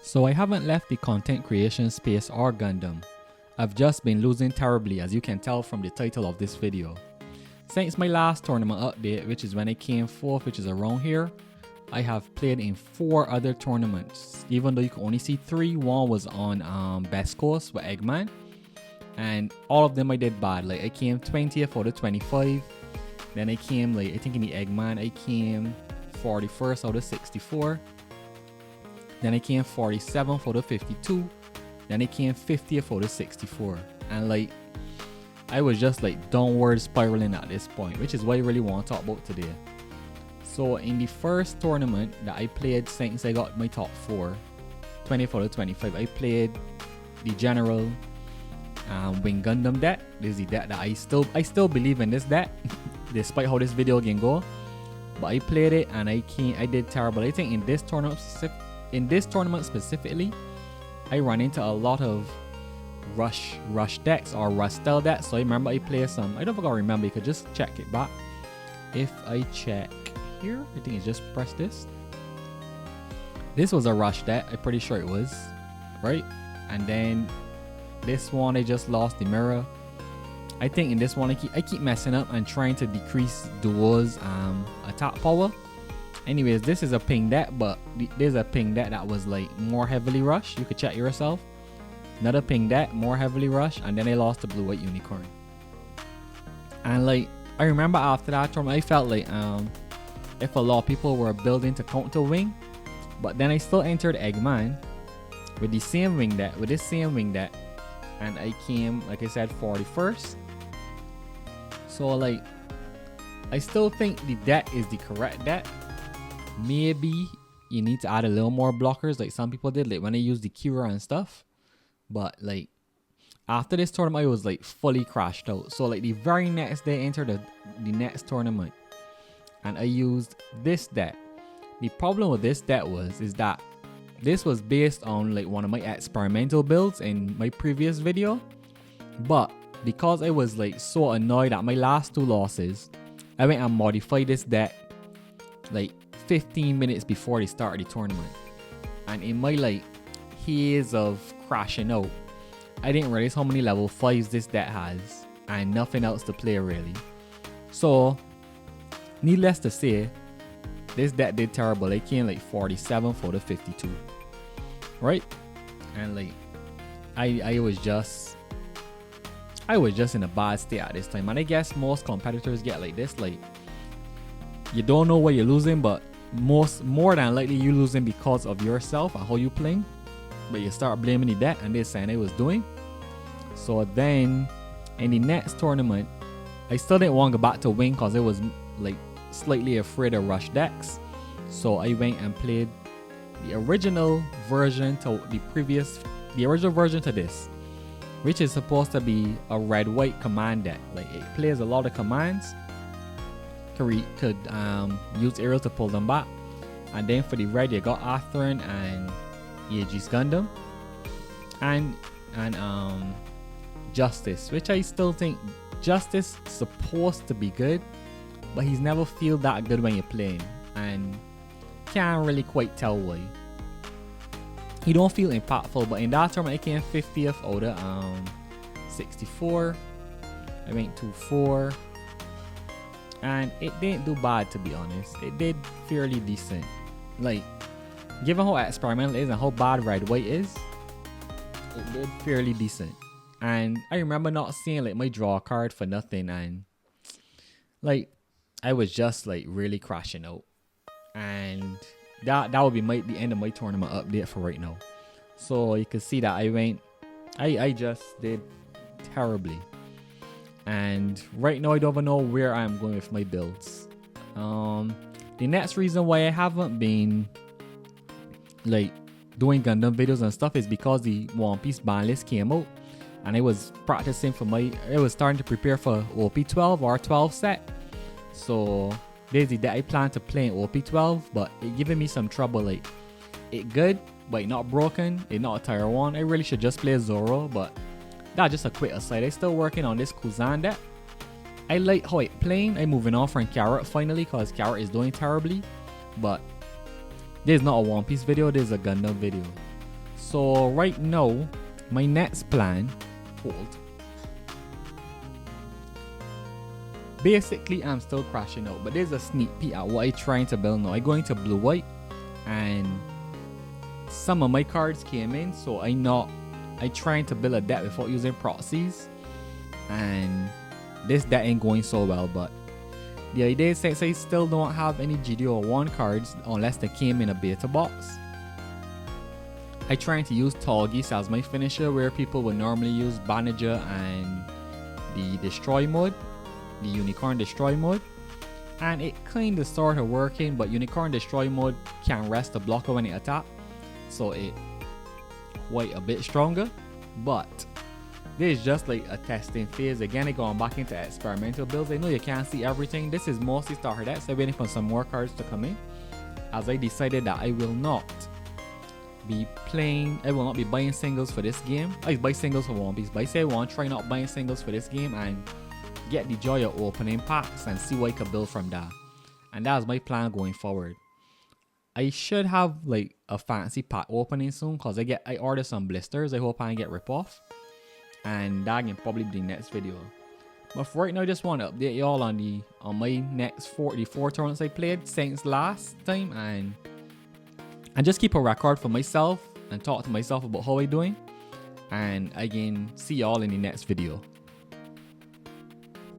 So I haven't left the content creation space or Gundam. I've just been losing terribly, as you can tell from the title of this video. Since my last tournament update, which is when I came 4th, which is around here, I have played in 4 other tournaments. Even though you can only see 3, one was on Best Coast with Eggman. And all of them I did bad. Like I came 20th out of 25. Then I came, like I think in the Eggman, I came 41st out of 64. Then I came 47th out of 52. Then I came 50th out of 64. And like, I was just like downward spiraling at this point, which is what I really want to talk about today. So in the first tournament that I played since I got my top 4, 20th out of 25, I played the General Wing Gundam deck. This is the deck that I still believe in this deck, despite how this video can go. But I played it and I did terrible. I think in this tournament specifically, I ran into a lot of rush decks or rush style decks. So I remember I played some. I don't think I remember. You could just check it back. If I check here, I think it's just press this. This was a rush deck. I'm pretty sure it was, right? And then this one I just lost the mirror. I think in this one I keep messing up and trying to decrease Duo's attack power. Anyways, this is a ping deck, but there's a ping deck that was like more heavily rushed. You could check yourself. Another ping deck, more heavily rushed, and then I lost the blue white unicorn. And like I remember after that tournament, I felt like if a lot of people were building to counter wing, but then I still entered Eggman with the same wing deck, with this same wing deck, and I came, like I said, 41st. So like, I still think the deck is the correct deck. Maybe you need to add a little more blockers like some people did, like when I used the Kira and stuff. But like, after this tournament, I was like fully crashed out. So like the very next day I entered the next tournament and I used this deck. The problem with this deck is that this was based on like one of my experimental builds in my previous video. But because I was like so annoyed at my last 2 losses, I went and modified this deck like 15 minutes before the start of the tournament. And in my like haze of crashing out, I didn't realize how many level 5s this deck has and nothing else to play really. So needless to say, this deck did terrible. I came like 47th out of 52, right? And like I was just in a bad state at this time. And I guess most competitors get like this, like you don't know what you're losing, but more than likely you losing because of yourself and how you playing. But you start blaming the deck and they're saying I was doing. So then in the next tournament, I still didn't want to go back to wing because I was like slightly afraid of rush decks. So I went and played the original version to the original version to this, which is supposed to be a red-white command deck. Like it plays a lot of commands. Could use aerial to pull them back. And then for the red, you got Atherin and Aegis Gundam and Justice, which I still think Justice is supposed to be good, but he's never feel that good when you're playing, and can't really quite tell why. He don't feel impactful, but in that tournament I came 50th out of 64. I went 2-4, and it didn't do bad, to be honest. It did fairly decent. Like, given how experimental it is and how bad red white is, it did fairly decent. And I remember not seeing like my draw card for nothing, and like I was just like really crashing out. And that would be the end of my tournament update for right now. So you can see that I just did terribly. And right now I don't even know where I'm going with my builds. The next reason why I haven't been like doing Gundam videos and stuff is because the One Piece ban list came out, and I was practicing I was starting to prepare for OP12 or 12 set. So there's the day I plan to play in OP12, but it giving me some trouble. Like it good, but it not broken. It not a tier 1. I really should just play Zoro, but that's just a quick aside. I still working on this Kuzan deck. I like how it playing. I'm moving on from Carrot finally because Carrot is doing terribly. But there's not a One Piece video, there's a Gundam video. So right now, my next plan, hold. Basically, I'm still crashing out, but there's a sneak peek at what I'm trying to build now. I'm going to blue white, and some of my cards came in, so I'm trying to build a deck without using proxies, and this deck ain't going so well. But the idea is, since I still don't have any GDO1 cards unless they came in a beta box, I'm trying to use Tallgeese as my finisher, where people would normally use Banager and the destroy mode, the Unicorn destroy mode, and it kind of started working. But Unicorn destroy mode can rest the blocker when it attack, so it quite a bit stronger. But this is just like a testing phase. Again, I going back into experimental builds. I know you can't see everything. This is mostly starter decks. I'm waiting for some more cards to come in, as I decided that I will not be buying singles for this game. I buy singles for One Piece, but I say I want to try not buying singles for this game and get the joy of opening packs and see what I can build from that. And that's my plan going forward. I should have like a fancy pack opening soon, because I ordered some blisters. I hope I can get rip off, and that can probably be the next video. But for right now, I just want to update y'all on my next 44 tournaments I played since last time, and just keep a record for myself and talk to myself about how I'm doing. And again, see y'all in the next video.